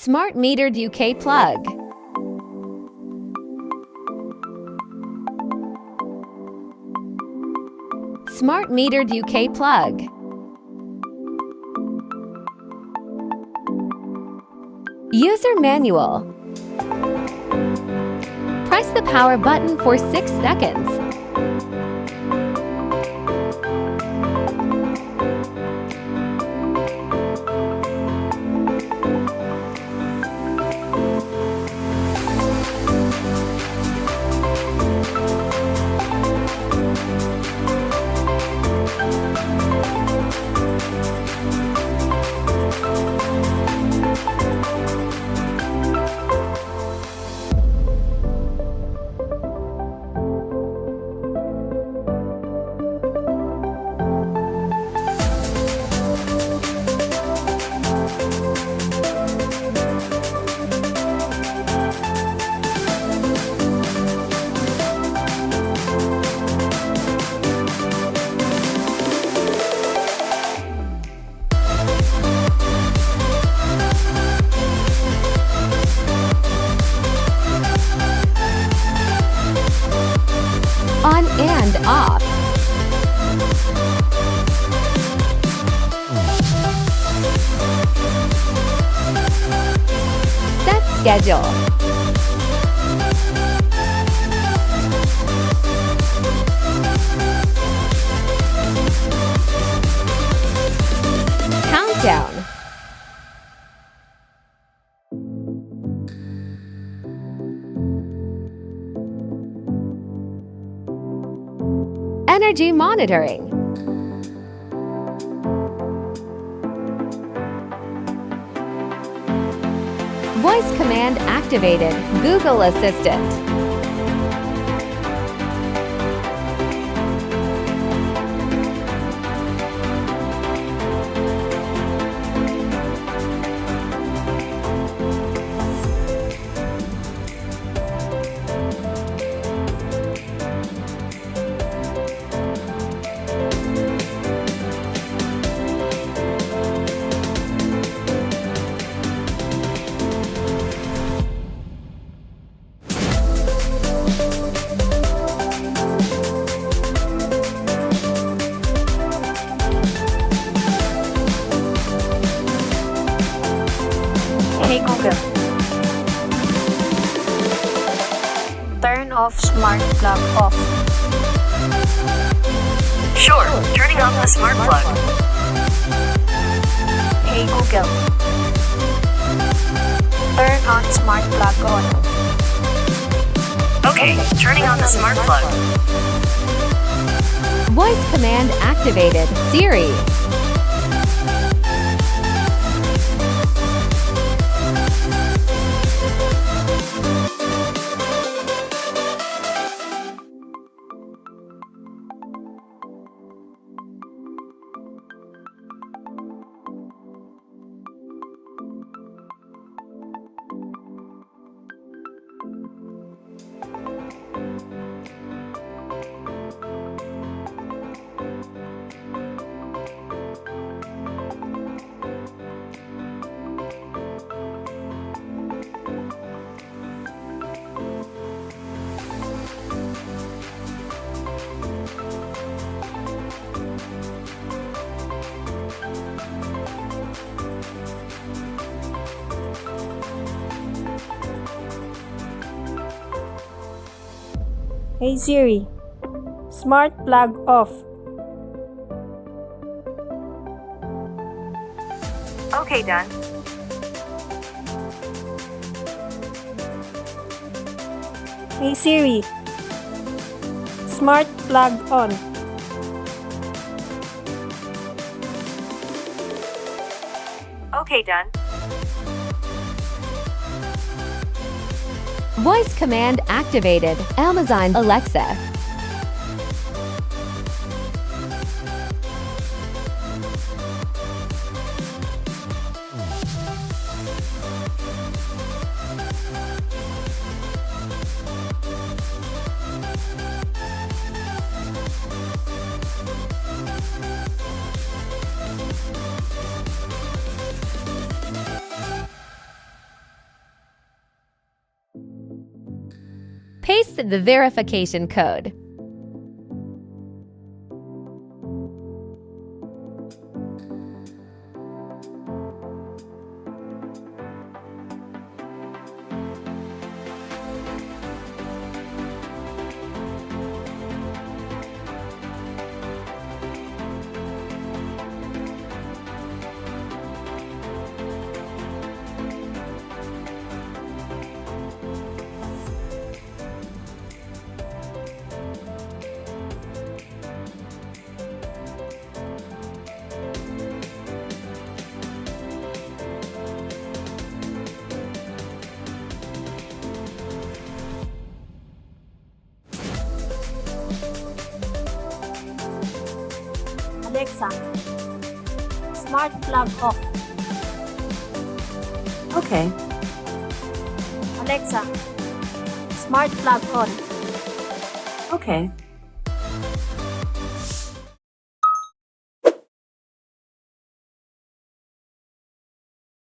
Smart metered UK plug. Smart metered UK plug. User manual. Press the power button for 6 seconds. On and off. Set schedule. Countdown. Energy monitoring. Voice command activated. Google Assistant. Hey Google, turn off smart plug off. Sure, turning off the smart plug. Hey Google, turn on smart plug on. Okay, turning on the smart plug. Voice command activated. Siri. Hey Siri, smart plug off. Okay, done. Hey Siri, smart plug on. Okay, done. Voice command activated. Amazon Alexa. Paste the verification code. Alexa, smart plug off. Okay. Alexa, smart plug on. Okay.